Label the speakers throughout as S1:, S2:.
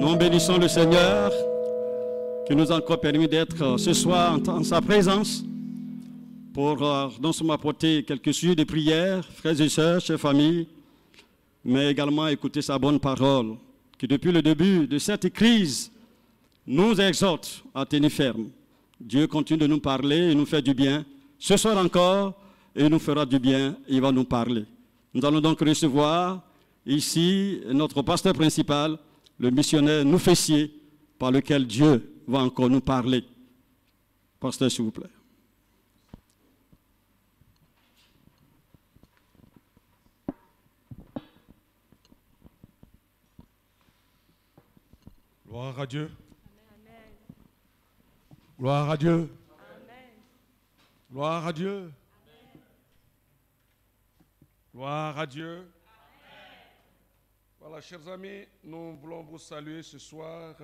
S1: Nous bénissons le Seigneur qui nous a encore permis d'être ce soir en sa présence pour non seulement apporter quelques sujets de prière, frères et sœurs, chers familles, mais également écouter sa bonne parole qui depuis le début de cette crise nous exhorte à tenir ferme. Dieu continue de nous parler et nous fait du bien. Ce soir encore, il nous fera du bien, il va nous parler. Nous allons donc recevoir ici notre pasteur principal, le missionnaire Noufessier, par lequel Dieu va encore nous parler. Pasteur, s'il vous plaît.
S2: Gloire à Dieu. Amen. Gloire à Dieu. Amen. Gloire à Dieu. Amen. Gloire à Dieu. Amen. Voilà, chers amis, nous voulons vous saluer ce soir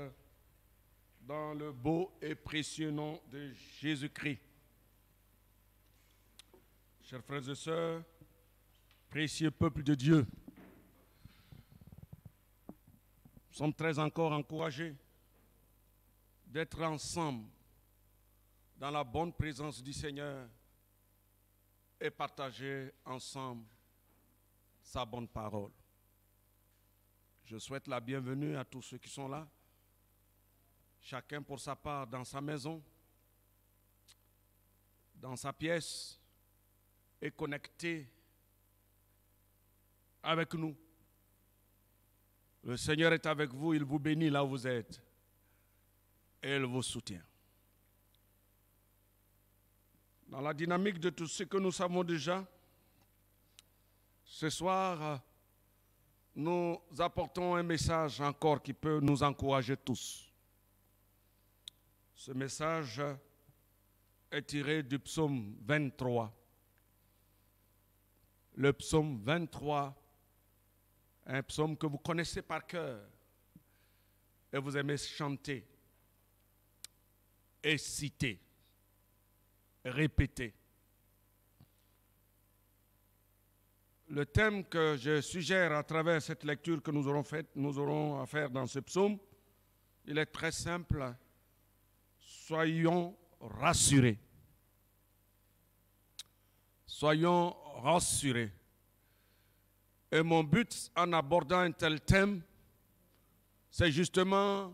S2: dans le beau et précieux nom de Jésus-Christ. Chers frères et sœurs, précieux peuple de Dieu, nous sommes très encore encouragés d'être ensemble dans la bonne présence du Seigneur et partager ensemble sa bonne parole. Je souhaite la bienvenue à tous ceux qui sont là, chacun pour sa part dans sa maison, dans sa pièce et connecté avec nous. Le Seigneur est avec vous, il vous bénit là où vous êtes et il vous soutient. Dans la dynamique de tout ce que nous savons déjà, ce soir, nous apportons un message encore qui peut nous encourager tous. Ce message est tiré du psaume 23. Le psaume 23, un psaume que vous connaissez par cœur et vous aimez chanter et citer, répéter. Le thème que je suggère à travers cette lecture que nous aurons à faire dans ce psaume, il est très simple. Soyons rassurés. Soyons rassurés. Et mon but en abordant un tel thème, c'est justement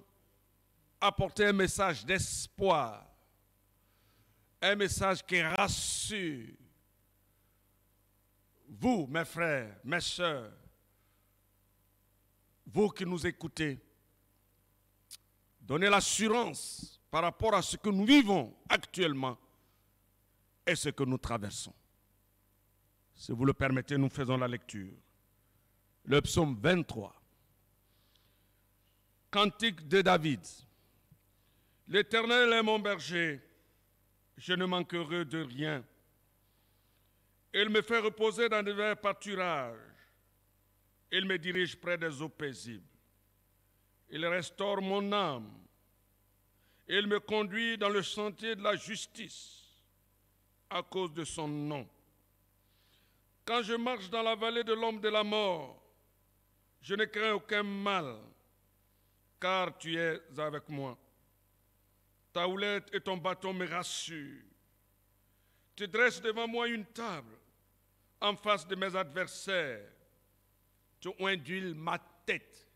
S2: apporter un message d'espoir, un message qui rassure vous, mes frères, mes sœurs, vous qui nous écoutez, donnez l'assurance par rapport à ce que nous vivons actuellement et ce que nous traversons. Si vous le permettez, nous faisons la lecture. Le psaume 23. Cantique de David. L'Éternel est mon berger, je ne manquerai de rien. Il me fait reposer dans de verts pâturages. Il me dirige près des eaux paisibles. Il restaure mon âme. Il me conduit dans le sentier de la justice à cause de son nom. Quand je marche dans la vallée de l'ombre de la mort, je ne crains aucun mal, car tu es avec moi. Ta houlette et ton bâton me rassurent. Tu dresses devant moi une table en face de mes adversaires. Tu induis ma tête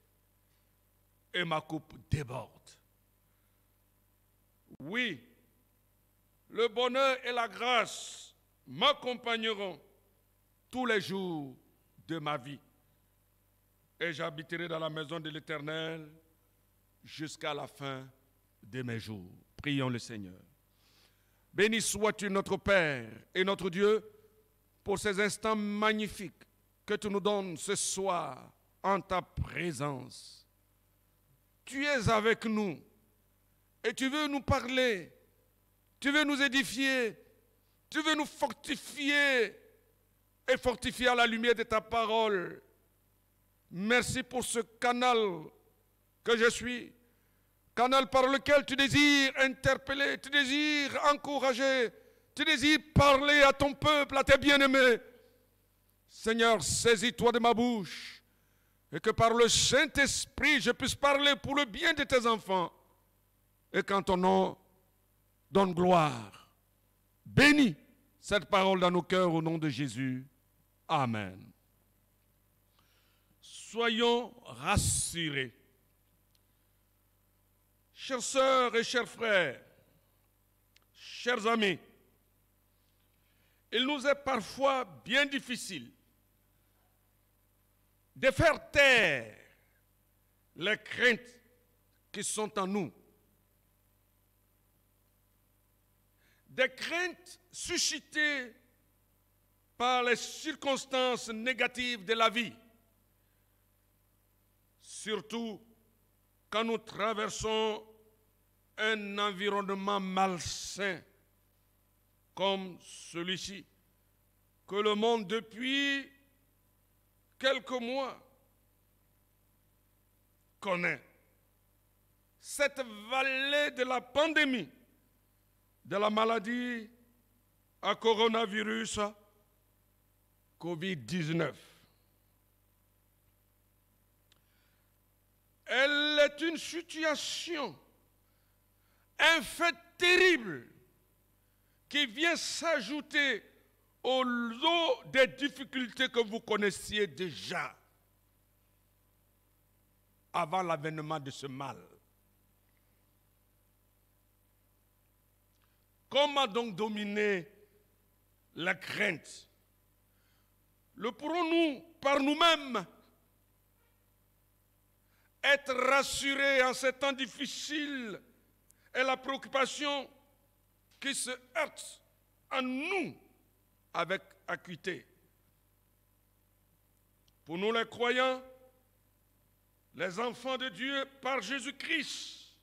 S2: et ma coupe déborde. Oui, le bonheur et la grâce m'accompagneront tous les jours de ma vie. Et j'habiterai dans la maison de l'Éternel jusqu'à la fin de mes jours. Prions le Seigneur. Béni sois-tu notre Père et notre Dieu pour ces instants magnifiques que tu nous donnes ce soir en ta présence. Tu es avec nous et tu veux nous parler, tu veux nous édifier, tu veux nous fortifier et fortifier à la lumière de ta parole. Merci pour ce canal que je suis, canal par lequel tu désires interpeller, tu désires encourager, tu désires parler à ton peuple, à tes bien-aimés. Seigneur, saisis-toi de ma bouche et que par le Saint-Esprit, je puisse parler pour le bien de tes enfants et qu'en ton nom, donne gloire. Bénis cette parole dans nos cœurs au nom de Jésus. Amen. Soyons rassurés. Chères sœurs et chers frères, chers amis, il nous est parfois bien difficile de faire taire les craintes qui sont en nous. Des craintes suscitées par les circonstances négatives de la vie, surtout quand nous traversons un environnement malsain comme celui-ci, que le monde depuis quelques mois connaît. Cette vallée de la pandémie, de la maladie à coronavirus, Covid-19. Elle est une situation, un fait terrible qui vient s'ajouter au lot des difficultés que vous connaissiez déjà avant l'avènement de ce mal. Comment donc dominer la crainte? Le pourrons-nous par nous-mêmes être rassurés en ces temps difficiles et la préoccupation qui se heurte à nous avec acuité? Pour nous les croyants, les enfants de Dieu par Jésus-Christ,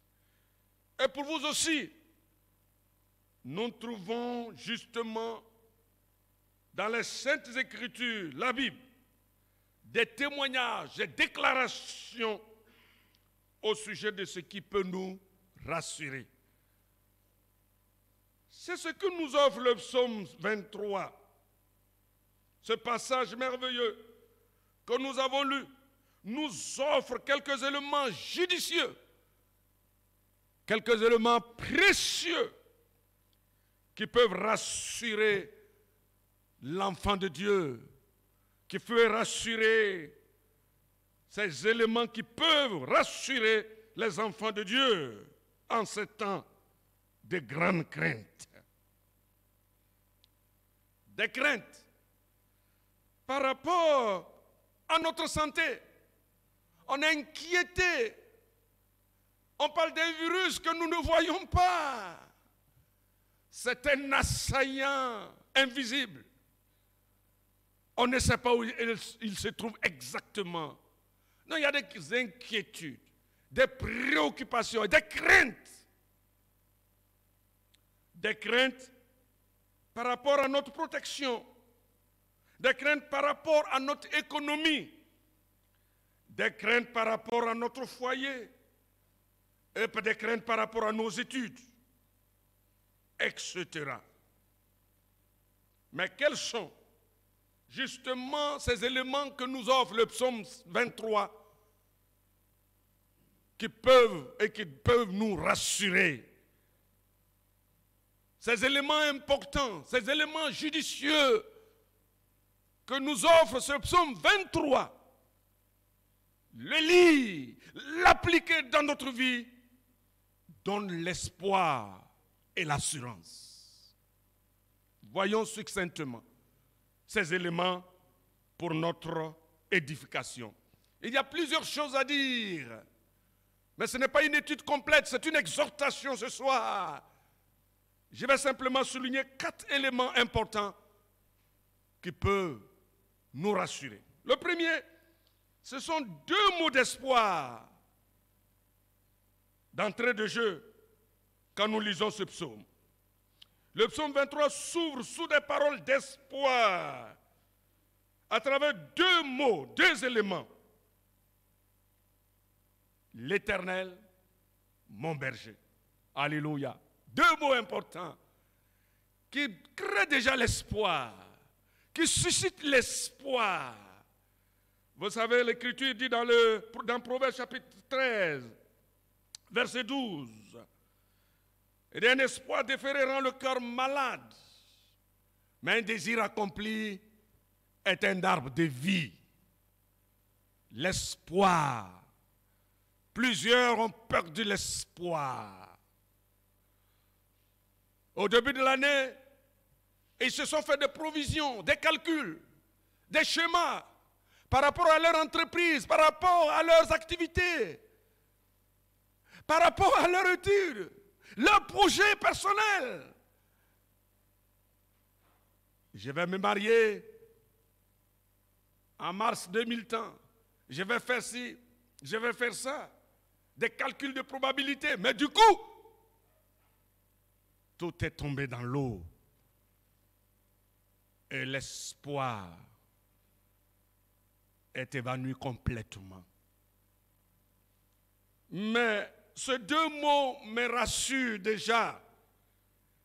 S2: et pour vous aussi, nous trouvons justement dans les Saintes Écritures, la Bible, des témoignages, des déclarations au sujet de ce qui peut nous rassurer. C'est ce que nous offre le psaume 23. Ce passage merveilleux que nous avons lu nous offre quelques éléments judicieux, quelques éléments précieux qui peuvent rassurer l'enfant de Dieu, qui peuvent rassurer ces éléments qui peuvent rassurer les enfants de Dieu en ces temps de grandes craintes. Des craintes par rapport à notre santé. On est inquiété. On parle d'un virus que nous ne voyons pas. C'est un assaillant invisible. On ne sait pas où il se trouve exactement. Non, il y a des inquiétudes, des préoccupations, des craintes. Des craintes par rapport à notre protection, des craintes par rapport à notre économie, des craintes par rapport à notre foyer, et des craintes par rapport à nos études, etc. Mais quels sont justement ces éléments que nous offre le psaume 23 qui peuvent nous rassurer? Ces éléments importants, ces éléments judicieux que nous offre ce psaume 23, le lire, l'appliquer dans notre vie, donne l'espoir et l'assurance. Voyons succinctement ces éléments pour notre édification. Il y a plusieurs choses à dire, mais ce n'est pas une étude complète, c'est une exhortation ce soir. Je vais simplement souligner 4 éléments importants qui peuvent nous rassurer. Le premier, ce sont 2 mots d'espoir d'entrée de jeu quand nous lisons ce psaume. Le psaume 23 s'ouvre sous des paroles d'espoir à travers 2 mots, 2 éléments. L'Éternel, mon berger. Alléluia. 2 mots importants qui créent déjà l'espoir, qui suscitent l'espoir. Vous savez, l'Écriture dit dans Proverbe chapitre 13, verset 12, et un espoir déféré rend le cœur malade, mais un désir accompli est un arbre de vie. L'espoir. Plusieurs ont perdu l'espoir. Au début de l'année, ils se sont fait des provisions, des calculs, des schémas par rapport à leur entreprise, par rapport à leurs activités, par rapport à leur étude, leur projet personnel. Je vais me marier en mars 2000. Je vais faire ci, je vais faire ça. Des calculs de probabilité. Mais du coup, tout est tombé dans l'eau. Et l'espoir est évanoui complètement. Mais ces deux mots me rassurent déjà.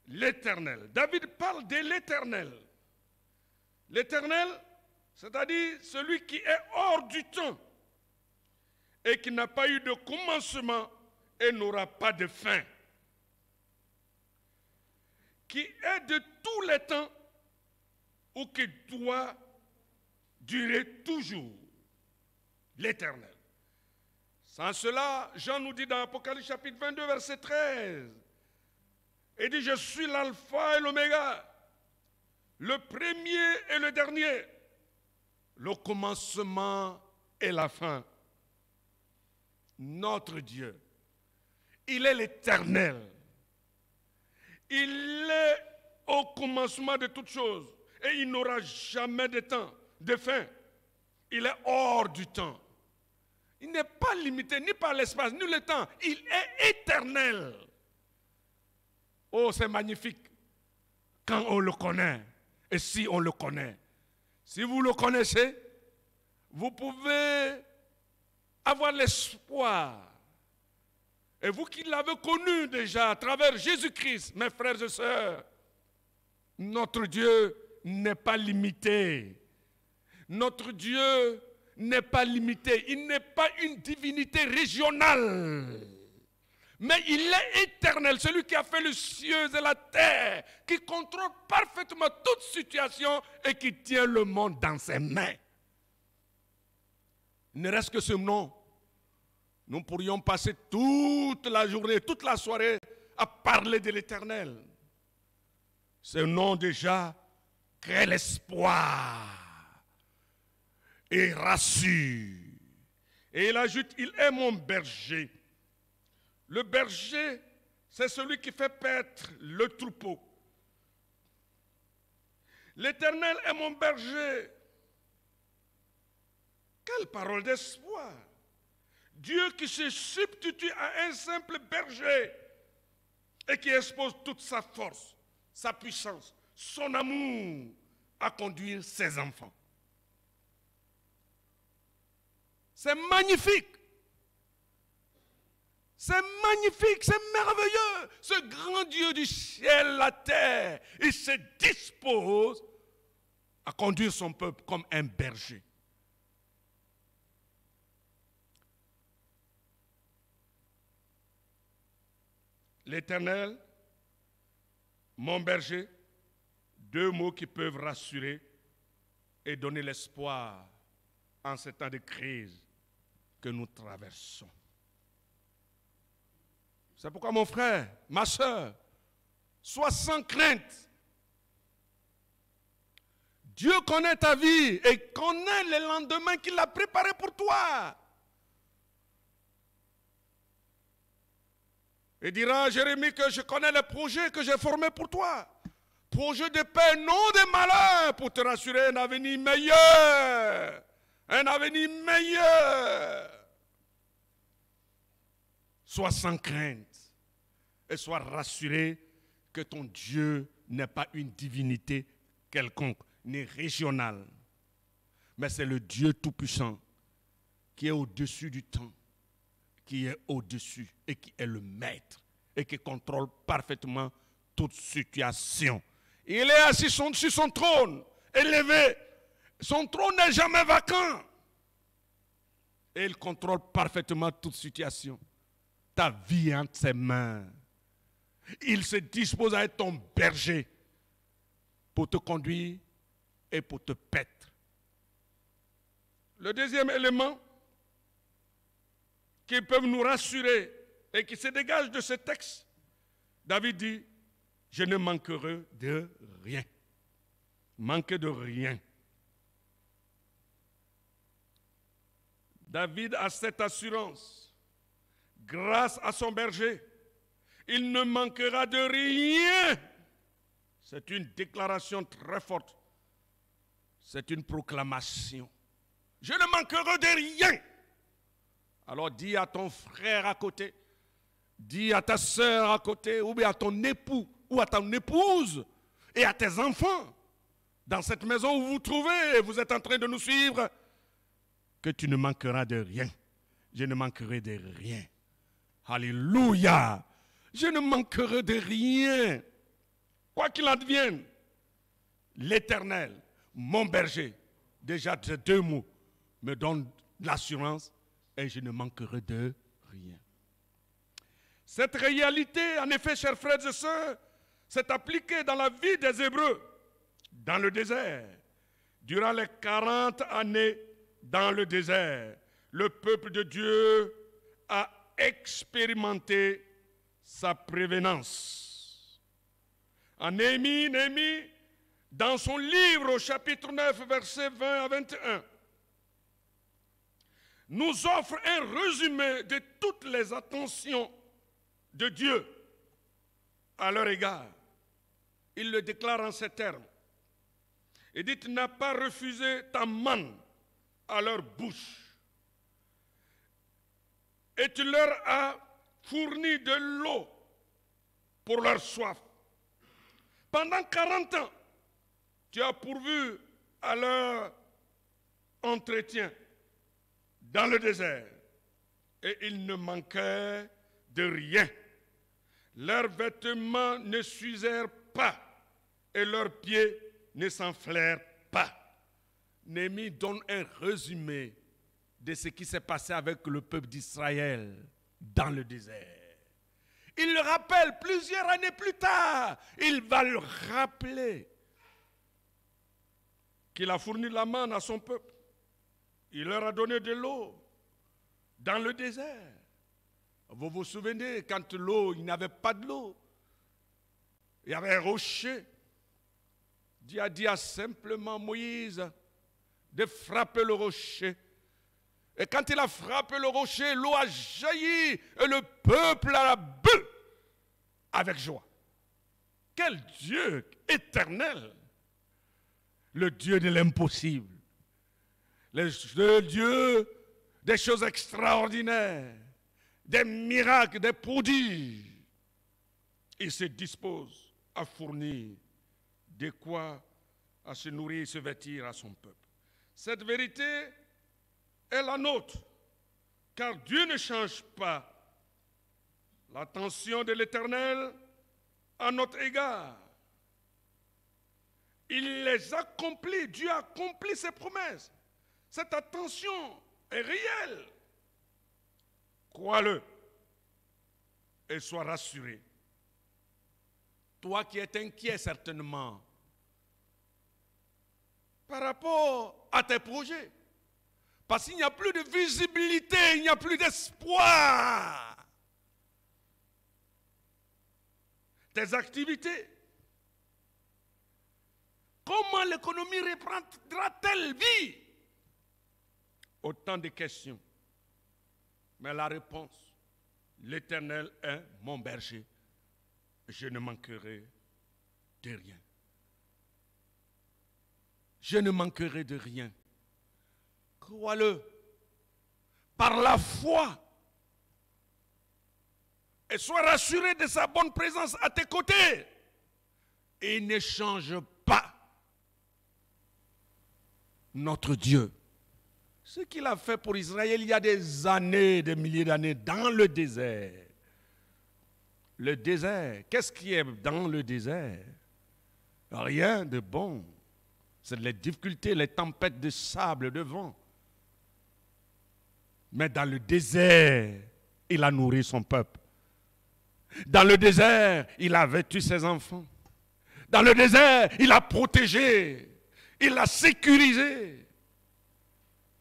S2: L'Éternel. David parle de l'Éternel. L'Éternel, c'est-à-dire celui qui est hors du temps et qui n'a pas eu de commencement et n'aura pas de fin. Qui est de tous les temps ou qui doit durer toujours. L'Éternel. Sans cela, Jean nous dit dans Apocalypse chapitre 22, verset 13, il dit, je suis l'alpha et l'oméga, le premier et le dernier, le commencement et la fin. Notre Dieu, il est l'Éternel. Il est au commencement de toutes choses et il n'aura jamais de temps, de fin. Il est hors du temps. Il n'est pas limité ni par l'espace ni le temps. Il est éternel. Oh, c'est magnifique quand on le connaît et si on le connaît. Si vous le connaissez, vous pouvez avoir l'espoir. Et vous qui l'avez connu déjà à travers Jésus-Christ, mes frères et sœurs, notre Dieu n'est pas limité. Notre Dieu n'est pas limité. Il n'est pas une divinité régionale. Mais il est éternel, celui qui a fait les cieux et la terre, qui contrôle parfaitement toute situation et qui tient le monde dans ses mains. Il ne reste que ce nom. Nous pourrions passer toute la journée, toute la soirée à parler de l'Éternel. Ce nom déjà crée l'espoir et rassure. Et il ajoute, il est mon berger. Le berger, c'est celui qui fait paître le troupeau. L'Éternel est mon berger. Quelle parole d'espoir! Dieu qui se substitue à un simple berger et qui expose toute sa force, sa puissance, son amour à conduire ses enfants. C'est magnifique. C'est magnifique, c'est merveilleux. Ce grand Dieu du ciel, la terre, il se dispose à conduire son peuple comme un berger. L'Éternel, mon berger, deux mots qui peuvent rassurer et donner l'espoir en ces temps de crise que nous traversons. C'est pourquoi mon frère, ma soeur, sois sans crainte. Dieu connaît ta vie et connaît les lendemains qu'il a préparés pour toi. Il dira à Jérémie que je connais les projets que j'ai formés pour toi. Projets de paix, non de malheur, pour te rassurer un avenir meilleur. Un avenir meilleur. Sois sans crainte et sois rassuré que ton Dieu n'est pas une divinité quelconque, ni régionale. Mais c'est le Dieu Tout-Puissant qui est au-dessus du temps, qui est au-dessus et qui est le maître et qui contrôle parfaitement toute situation. Il est assis sur son trône, élevé. Son trône n'est jamais vacant. Et il contrôle parfaitement toute situation. Ta vie est entre ses mains. Il se dispose à être ton berger pour te conduire et pour te paître. Le deuxième élément qui peut nous rassurer et qui se dégage de ce texte, David dit, je ne manquerai de rien. Manquer de rien. David a cette assurance. Grâce à son berger, il ne manquera de rien. C'est une déclaration très forte. C'est une proclamation. Je ne manquerai de rien. Alors dis à ton frère à côté, dis à ta soeur à côté, ou bien à ton époux, ou à ton épouse, et à tes enfants, dans cette maison où vous vous trouvez, et vous êtes en train de nous suivre, que tu ne manqueras de rien. Je ne manquerai de rien. Alléluia. Je ne manquerai de rien. Quoi qu'il advienne, l'Éternel, mon berger, déjà ces deux mots, me donne l'assurance et je ne manquerai de rien. Cette réalité, en effet, chers frères et sœurs, s'est appliquée dans la vie des Hébreux, dans le désert. Durant les 40 années dans le désert, le peuple de Dieu a expérimenté sa prévenance. En Néhémie, dans son livre au chapitre 9, versets 20 à 21, nous offre un résumé de toutes les attentions de Dieu à leur égard. Il le déclare en ces termes. Il dit, tu n'as pas refusé ta manne à leur bouche. Et tu leur as fourni de l'eau pour leur soif. Pendant 40 ans, tu as pourvu à leur entretien dans le désert. Et ils ne manquaient de rien. Leurs vêtements ne s'usèrent pas et leurs pieds ne s'enflèrent pas. Néhémie donne un résumé de ce qui s'est passé avec le peuple d'Israël dans le désert. Il le rappelle plusieurs années plus tard. Il va le rappeler qu'il a fourni la manne à son peuple. Il leur a donné de l'eau dans le désert. Vous vous souvenez, quand l'eau, il n'y avait pas de l'eau. Il y avait un rocher. Dieu a dit simplement Moïse de frapper le rocher. Et quand il a frappé le rocher, l'eau a jailli et le peuple a bu avec joie. Quel Dieu éternel! Le Dieu de l'impossible. Le Dieu des choses extraordinaires, des miracles, des prodiges. Il se dispose à fournir de quoi à se nourrir et se vêtir à son peuple. Cette vérité est la nôtre, car Dieu ne change pas. L'attention de l'Éternel à notre égard. Il les accomplit, Dieu accomplit ses promesses. Cette attention est réelle. Crois-le et sois rassuré. Toi qui es inquiet certainement par rapport à tes projets, parce qu'il n'y a plus de visibilité, il n'y a plus d'espoir. Tes activités. Comment l'économie reprendra-t-elle vie? Autant de questions. Mais la réponse, l'Éternel est mon berger. Je ne manquerai de rien. Je ne manquerai de rien. Crois-le. Par la foi. Et sois rassuré de sa bonne présence à tes côtés. Et ne change pas notre Dieu. Ce qu'il a fait pour Israël il y a des années, des milliers d'années, dans le désert. Le désert, qu'est-ce qui est dans le désert? Rien de bon. C'est les difficultés, les tempêtes de sable, de vent. Mais dans le désert, il a nourri son peuple. Dans le désert, il a vêtu ses enfants. Dans le désert, il a protégé. Il a sécurisé.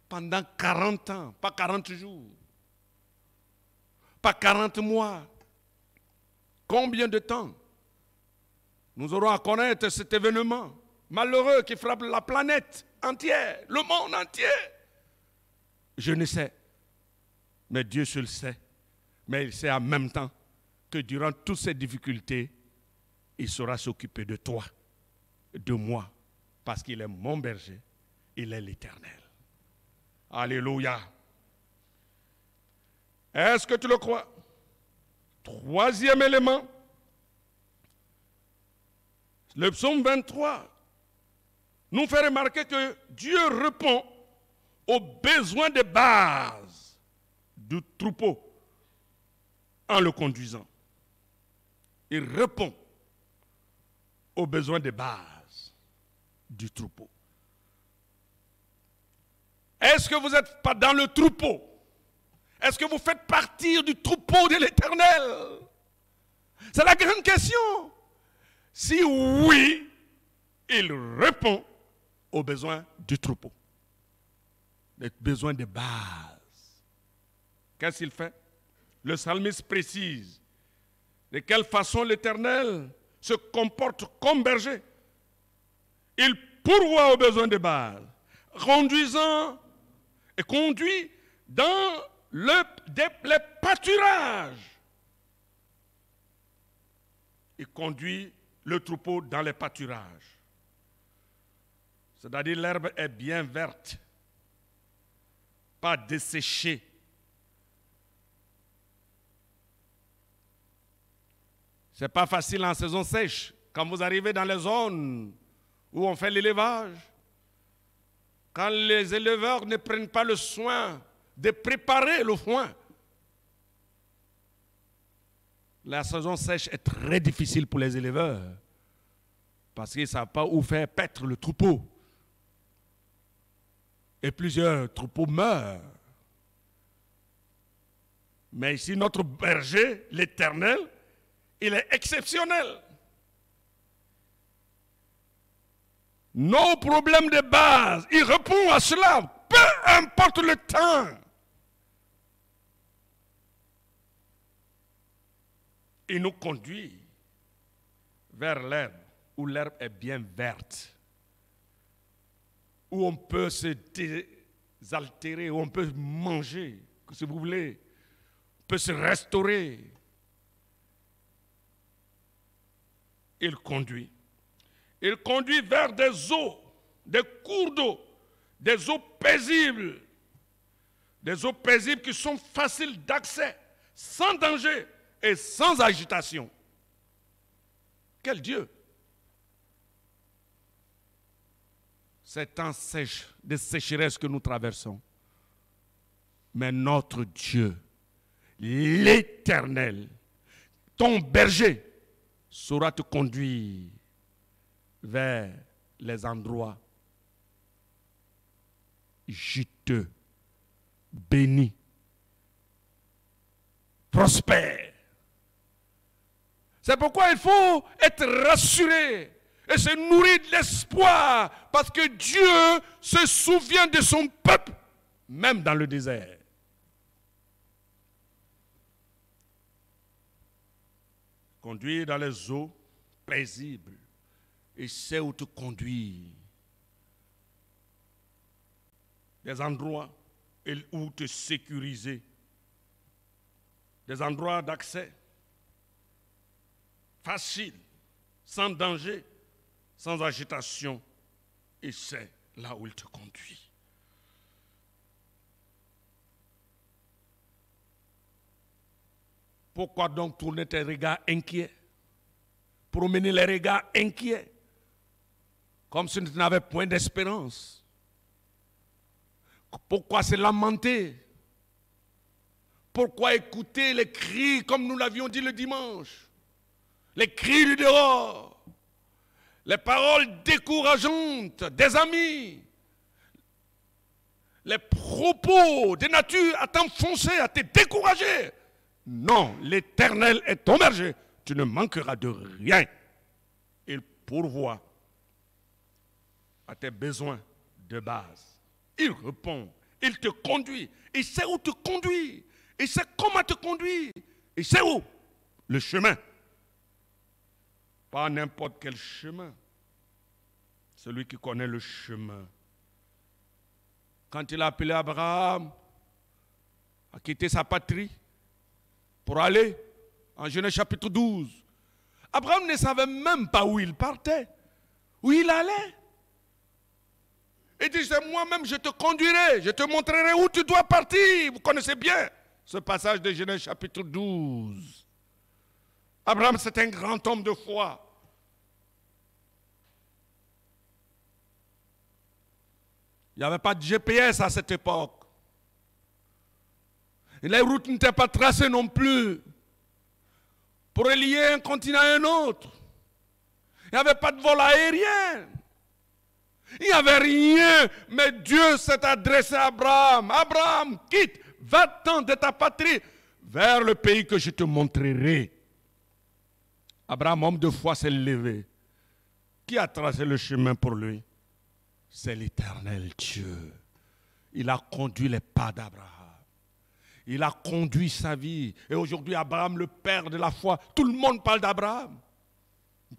S2: Pendant 40 ans, pas 40 jours. Pas 40 mois. Combien de temps nous aurons à connaître cet événement malheureux qui frappe la planète entière, le monde entier? Je ne sais. Mais Dieu seul sait. Mais il sait en même temps que durant toutes ces difficultés, il saura s'occuper de toi, de moi, parce qu'il est mon berger, il est l'Éternel. Alléluia. Est-ce que tu le crois? Troisième élément, le psaume 23 nous fait remarquer que Dieu répond aux besoins de base du troupeau en le conduisant. Il répond aux besoins de base du troupeau. Est-ce que vous n'êtes pas dans le troupeau? Est-ce que vous faites partie du troupeau de l'Éternel? C'est la grande question. Si oui, il répond aux besoins du troupeau. Les besoins de base. Qu'est-ce qu'il fait? Le psalmiste précise de quelle façon l'Éternel se comporte comme berger. Il pourvoit aux besoins de base, conduisant et conduit dans les pâturages. Il conduit le troupeau dans les pâturages. C'est-à-dire l'herbe est bien verte, pas desséchée. Ce n'est pas facile en saison sèche. Quand vous arrivez dans les zones où on fait l'élevage, quand les éleveurs ne prennent pas le soin de préparer le foin, la saison sèche est très difficile pour les éleveurs parce qu'ils ne savent pas où faire paître le troupeau. Et plusieurs troupeaux meurent. Mais ici, notre berger, l'Éternel, il est exceptionnel. Nos problèmes de base, il répond à cela, peu importe le temps. Il nous conduit vers l'herbe, où l'herbe est bien verte, où on peut se désaltérer, où on peut manger, si vous voulez, on peut se restaurer. Il conduit. Il conduit vers des eaux, des cours d'eau, des eaux paisibles. Des eaux paisibles qui sont faciles d'accès, sans danger et sans agitation. Quel Dieu! C'est temps sèche, de sécheresse que nous traversons. Mais notre Dieu, l'Éternel, ton berger, saura te conduire vers les endroits juteux, bénis, prospères. C'est pourquoi il faut être rassuré et se nourrir de l'espoir, parce que Dieu se souvient de son peuple, même dans le désert. Conduire dans les eaux paisibles, et c'est où te conduire. Des endroits où te sécuriser. Des endroits d'accès faciles, sans danger, sans agitation. Et c'est là où il te conduit. Pourquoi donc tourner tes regards inquiets? Promener les regards inquiets, comme si tu n'avais point d'espérance. Pourquoi se lamenter? Pourquoi écouter les cris, comme nous l'avions dit le dimanche? Les cris du dehors, les paroles décourageantes des amis, les propos de nature à t'enfoncer, à te décourager. Non, l'Éternel est ton berger. Tu ne manqueras de rien. Il pourvoit à tes besoins de base. Il répond, il te conduit. Il sait où te conduire. Il sait comment te conduire. Il sait où? Le chemin. Pas n'importe quel chemin. Celui qui connaît le chemin. Quand il a appelé Abraham à quitter sa patrie pour aller en Genèse chapitre 12, Abraham ne savait même pas où il partait, où il allait. Il dit, c'est moi-même, je te conduirai, je te montrerai où tu dois partir. Vous connaissez bien ce passage de Genèse chapitre 12. Abraham, c'est un grand homme de foi. Il n'y avait pas de GPS à cette époque. Et les routes n'étaient pas tracées non plus pour relier un continent à un autre. Il n'y avait pas de vol aérien. Il n'y avait rien. Mais Dieu s'est adressé à Abraham. Abraham, quitte, va-t'en de ta patrie vers le pays que je te montrerai. Abraham, homme de foi, s'est levé. Qui a tracé le chemin pour lui? C'est l'Éternel Dieu. Il a conduit les pas d'Abraham. Il a conduit sa vie. Et aujourd'hui, Abraham, le père de la foi, tout le monde parle d'Abraham.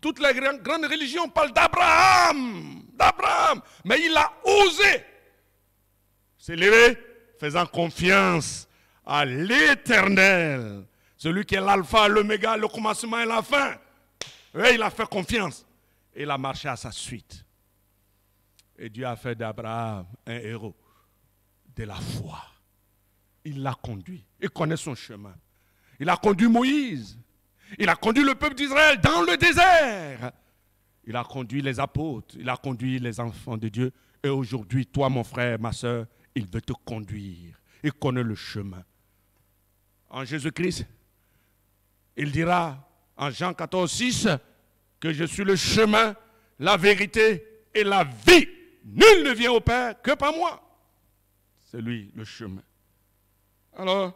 S2: Toutes les grandes religions parlent d'Abraham. D'Abraham. Mais il a osé s'élever, faisant confiance à l'Éternel. Celui qui est l'alpha, l'oméga, le commencement et la fin. Et il a fait confiance. Et il a marché à sa suite. Et Dieu a fait d'Abraham un héros de la foi. Il l'a conduit. Il connaît son chemin. Il a conduit Moïse. Il a conduit le peuple d'Israël dans le désert. Il a conduit les apôtres. Il a conduit les enfants de Dieu. Et aujourd'hui, toi, mon frère, ma soeur, il veut te conduire. Il connaît le chemin. En Jésus-Christ, il dira en Jean 14, 6 que je suis le chemin, la vérité et la vie. Nul ne vient au Père que par moi. C'est lui le chemin. Alors,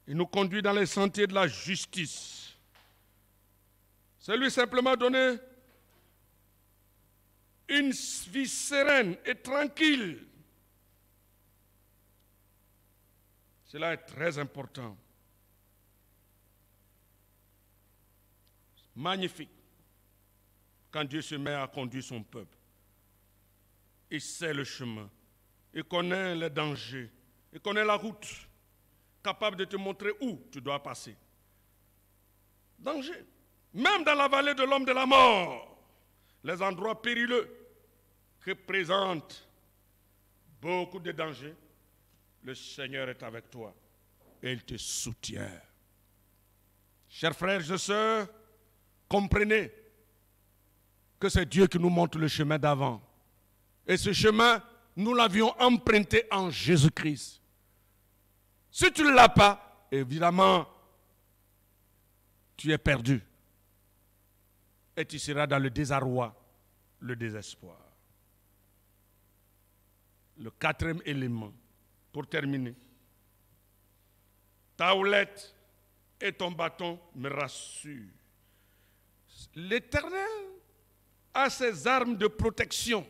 S2: il nous conduit dans les sentiers de la justice. C'est lui simplement donner une vie sereine et tranquille. Cela est très important. Magnifique. Quand Dieu se met à conduire son peuple. Il sait le chemin. Il connaît les dangers. Il connaît la route. Capable de te montrer où tu dois passer. Danger. Même dans la vallée de l'homme de la mort, les endroits périlleux que présentent beaucoup de dangers, le Seigneur est avec toi et il te soutient. Chers frères et sœurs, comprenez que c'est Dieu qui nous montre le chemin d'avant. Et ce chemin, nous l'avions emprunté en Jésus-Christ. Si tu ne l'as pas, évidemment, tu es perdu. Et tu seras dans le désarroi, le désespoir. Le quatrième élément, pour terminer. Ta houlette et ton bâton me rassurent. L'Éternel a ses armes de protection.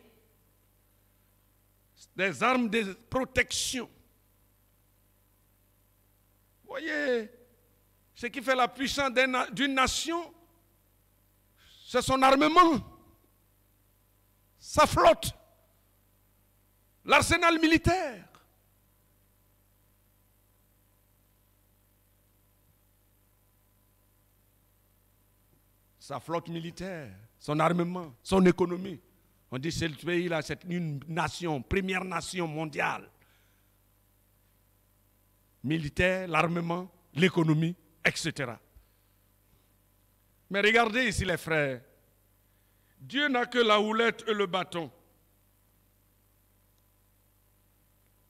S2: Des armes de protection. Vous voyez, ce qui fait la puissance d'une nation, c'est son armement, sa flotte, l'arsenal militaire. Sa flotte militaire, son armement, son économie. On dit que ce pays-là, c'est une nation, première nation mondiale. Militaire, l'armement, l'économie, etc. Mais regardez ici les frères. Dieu n'a que la houlette et le bâton.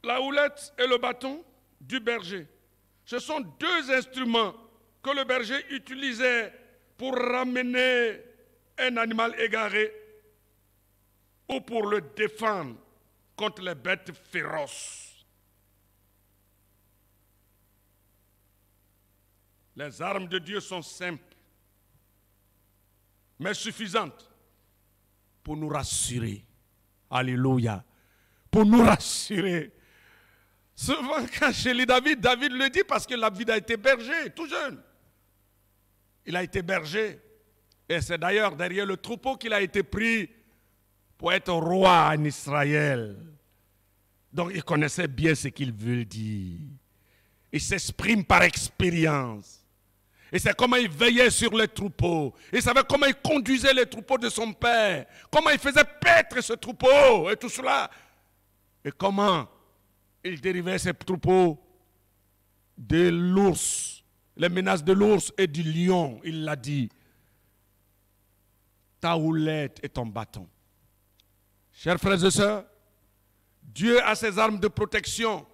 S2: La houlette et le bâton du berger. Ce sont deux instruments que le berger utilisait pour ramener un animal égaré ou pour le défendre contre les bêtes féroces. Les armes de Dieu sont simples, mais suffisantes pour nous rassurer. Alléluia. Pour nous rassurer. Souvent, quand je lis David, David le dit parce que David a été berger, tout jeune. Il a été berger. Et c'est d'ailleurs derrière le troupeau qu'il a été pris pour être roi en Israël. Donc il connaissait bien ce qu'il veut dire. Il s'exprime par expérience. Et c'est comment il veillait sur les troupeaux. Il savait comment il conduisait les troupeaux de son père. Comment il faisait paître ce troupeau et tout cela. Et comment il dérivait ces troupeaux de l'ours, les menaces de l'ours et du lion, il l'a dit. Ta houlette et ton bâton. Chers frères et sœurs, Dieu a ses armes de protection.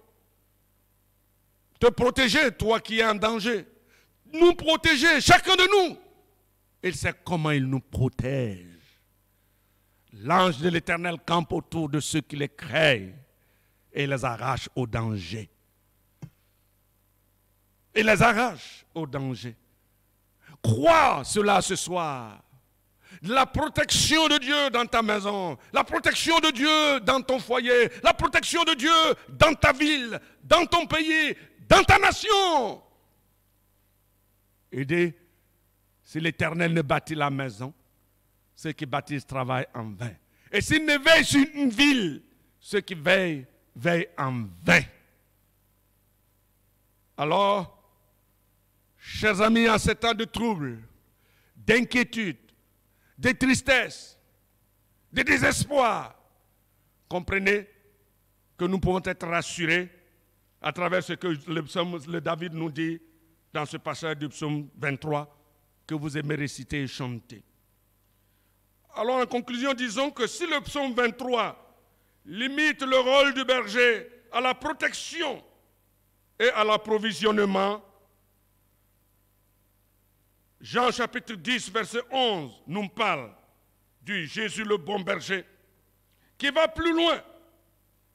S2: Te protéger, toi qui es en danger. Nous protéger, chacun de nous. Il sait comment il nous protège. L'ange de l'Éternel campe autour de ceux qui les craignent et les arrache au danger. Il les arrache au danger. Crois cela ce soir. La protection de Dieu dans ta maison, la protection de Dieu dans ton foyer, la protection de Dieu dans ta ville, dans ton pays, dans ta nation. Aidez, si l'Éternel ne bâtit la maison, ceux qui bâtissent travaillent en vain. Et s'il ne veille sur une ville, ceux qui veillent, veillent en vain. Alors, chers amis, en ces temps de troubles, d'inquiétude, de tristesse, de désespoir, comprenez que nous pouvons être rassurés à travers ce que le David nous dit dans ce passage du psaume 23 que vous aimez réciter et chanter. Alors en conclusion, disons que si le psaume 23 limite le rôle du berger à la protection et à l'approvisionnement, Jean chapitre 10, verset 11 nous parle du Jésus le bon berger qui va plus loin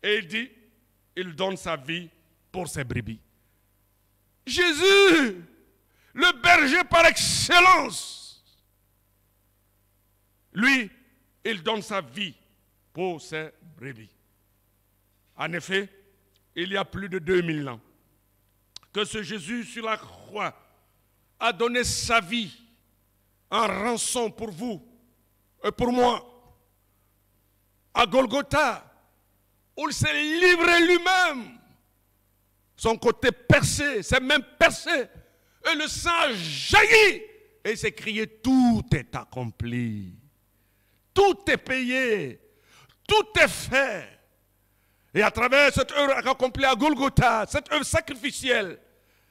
S2: et il dit, il donne sa vie pour ses brebis. Jésus, le berger par excellence, lui, il donne sa vie pour ses brebis. En effet, il y a plus de 2000 ans que ce Jésus sur la croix a donné sa vie en rançon pour vous et pour moi. À Golgotha, où il s'est livré lui-même, son côté percé, c'est même percé, et le sang jaillit, et il s'est crié, tout est accompli, tout est payé, tout est fait. Et à travers cette œuvre accomplie à Golgotha, cette œuvre sacrificielle,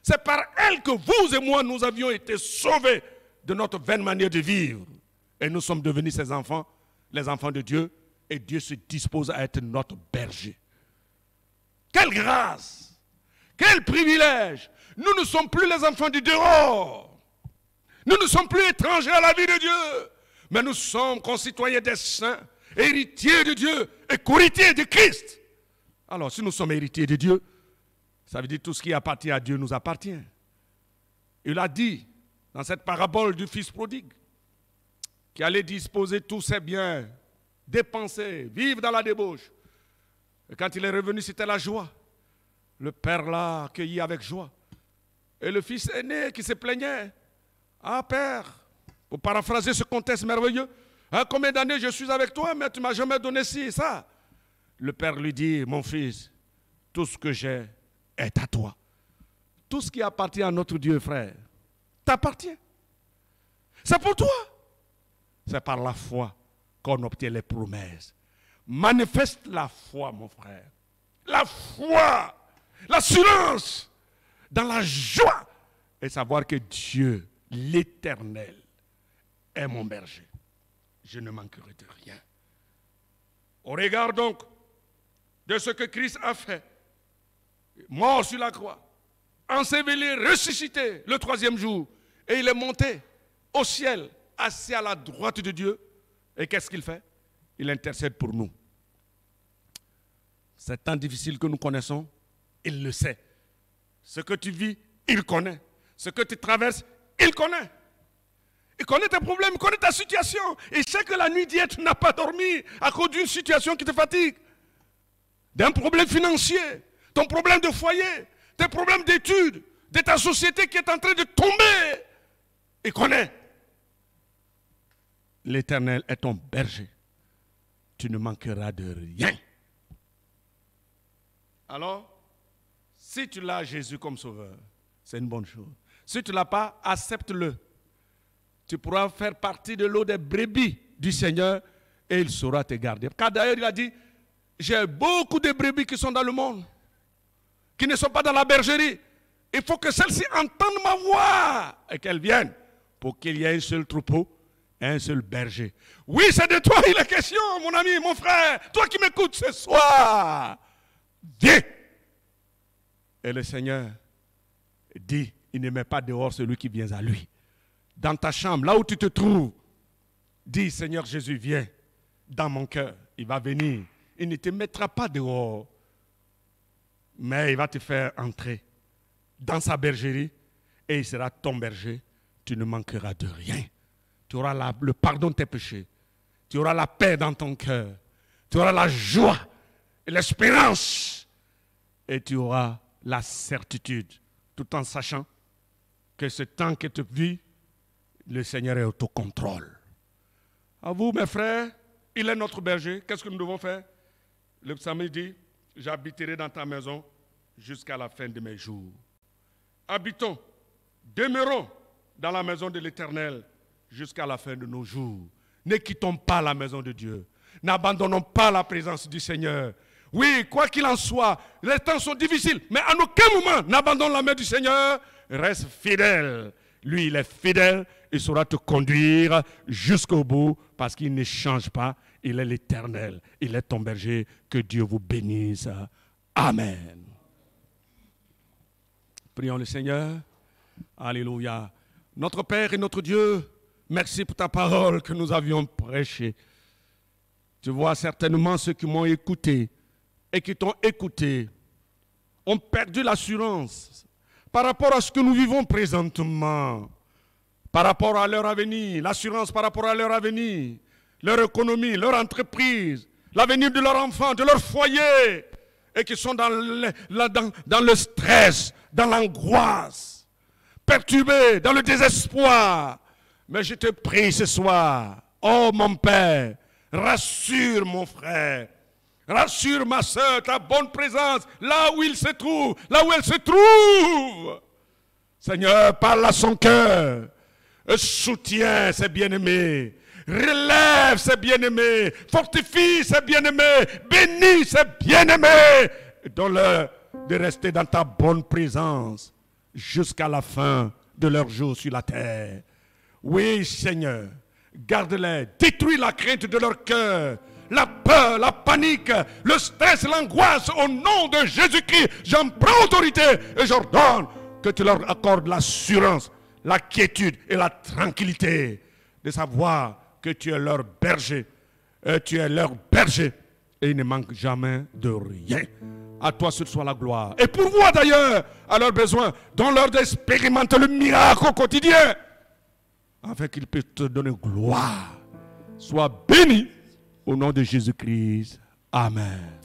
S2: c'est par elle que vous et moi, nous avions été sauvés de notre vaine manière de vivre. Et nous sommes devenus ses enfants, les enfants de Dieu, et Dieu se dispose à être notre berger. Quelle grâce! Quel privilège! Nous ne sommes plus les enfants du dehors. Nous ne sommes plus étrangers à la vie de Dieu. Mais nous sommes concitoyens des saints, héritiers de Dieu et co-héritiers de Christ. Alors, si nous sommes héritiers de Dieu, ça veut dire que tout ce qui appartient à Dieu nous appartient. Il a dit dans cette parabole du fils prodigue qui allait disposer tous ses biens, dépenser, vivre dans la débauche. Et quand il est revenu, c'était la joie. Le père l'a accueilli avec joie. Et le fils aîné qui se plaignait, ah père, pour paraphraser ce contexte merveilleux, hein, combien d'années je suis avec toi, mais tu ne m'as jamais donné ci et ça. Le père lui dit, mon fils, tout ce que j'ai est à toi. Tout ce qui appartient à notre Dieu, frère, t'appartient. C'est pour toi. C'est par la foi qu'on obtient les promesses. Manifeste la foi, mon frère. La foi, l'assurance, dans la joie, et savoir que Dieu, l'Éternel, est mon berger. Je ne manquerai de rien. Au regard donc de ce que Christ a fait, mort sur la croix, enseveli, ressuscité le troisième jour, et il est monté au ciel, assis à la droite de Dieu. Et qu'est-ce qu'il fait? Il intercède pour nous. Ces temps difficiles que nous connaissons, il le sait. Ce que tu vis, il connaît. Ce que tu traverses, il connaît. Il connaît tes problèmes, il connaît ta situation. Il sait que la nuit d'hier, tu n'as pas dormi à cause d'une situation qui te fatigue. D'un problème financier, ton problème de foyer, tes problèmes d'études, de ta société qui est en train de tomber. Il connaît. L'Éternel est ton berger. Tu ne manqueras de rien. Alors, si tu l'as Jésus comme sauveur, c'est une bonne chose. Si tu ne l'as pas, accepte-le. Tu pourras faire partie de l'eau des brebis du Seigneur et il saura te garder. Car d'ailleurs, il a dit, j'ai beaucoup de brebis qui sont dans le monde, qui ne sont pas dans la bergerie. Il faut que celles-ci entendent ma voix et qu'elles viennent pour qu'il y ait un seul troupeau, un seul berger. Oui, c'est de toi il est question, mon ami, mon frère. Toi qui m'écoutes ce soir, viens. Et le Seigneur dit, il ne met pas dehors celui qui vient à lui. Dans ta chambre, là où tu te trouves, dis, Seigneur Jésus, viens dans mon cœur. Il va venir. Il ne te mettra pas dehors, mais il va te faire entrer dans sa bergerie et il sera ton berger. Tu ne manqueras de rien. Tu auras le pardon de tes péchés. Tu auras la paix dans ton cœur. Tu auras la joie et l'espérance. Et tu auras la certitude, tout en sachant que ce temps que tu vis, le Seigneur est au contrôle. À vous, mes frères, il est notre berger. Qu'est-ce que nous devons faire? Le psalmiste dit, j'habiterai dans ta maison jusqu'à la fin de mes jours. Habitons, demeurons dans la maison de l'Éternel jusqu'à la fin de nos jours. Ne quittons pas la maison de Dieu. N'abandonnons pas la présence du Seigneur. Oui, quoi qu'il en soit, les temps sont difficiles, mais à aucun moment n'abandonne la main du Seigneur. Reste fidèle. Lui, il est fidèle. Il saura te conduire jusqu'au bout parce qu'il ne change pas. Il est l'Éternel. Il est ton berger. Que Dieu vous bénisse. Amen. Prions le Seigneur. Alléluia. Notre Père et notre Dieu, merci pour ta parole que nous avions prêchée. Tu vois certainement ceux qui m'ont écouté et qui t'ont écouté ont perdu l'assurance par rapport à ce que nous vivons présentement, par rapport à leur avenir, l'assurance par rapport à leur avenir, leur économie, leur entreprise, l'avenir de leurs enfants, de leur foyer, et qui sont dans le stress, dans l'angoisse, perturbés, dans le désespoir. Mais je te prie ce soir, oh mon Père, rassure mon frère, rassure ma soeur, ta bonne présence, là où il se trouve, là où elle se trouve. Seigneur, parle à son cœur, soutiens ses bien-aimés, relève ses bien-aimés, fortifie ses bien-aimés, bénis ses bien-aimés, donne-leur de rester dans ta bonne présence jusqu'à la fin de leur jour sur la terre. Oui, Seigneur, garde-les, détruis la crainte de leur cœur, la peur, la panique, le stress, l'angoisse. Au nom de Jésus-Christ, j'en prends autorité et j'ordonne que tu leur accordes l'assurance, la quiétude et la tranquillité de savoir que tu es leur berger. Tu es leur berger et il ne manque jamais de rien. À toi seul soit la gloire. Et pourvois d'ailleurs à leurs besoins, donne-leur d'expérimenter le miracle au quotidien, afin qu'ils puissent te donner gloire. Sois béni au nom de Jésus-Christ. Amen.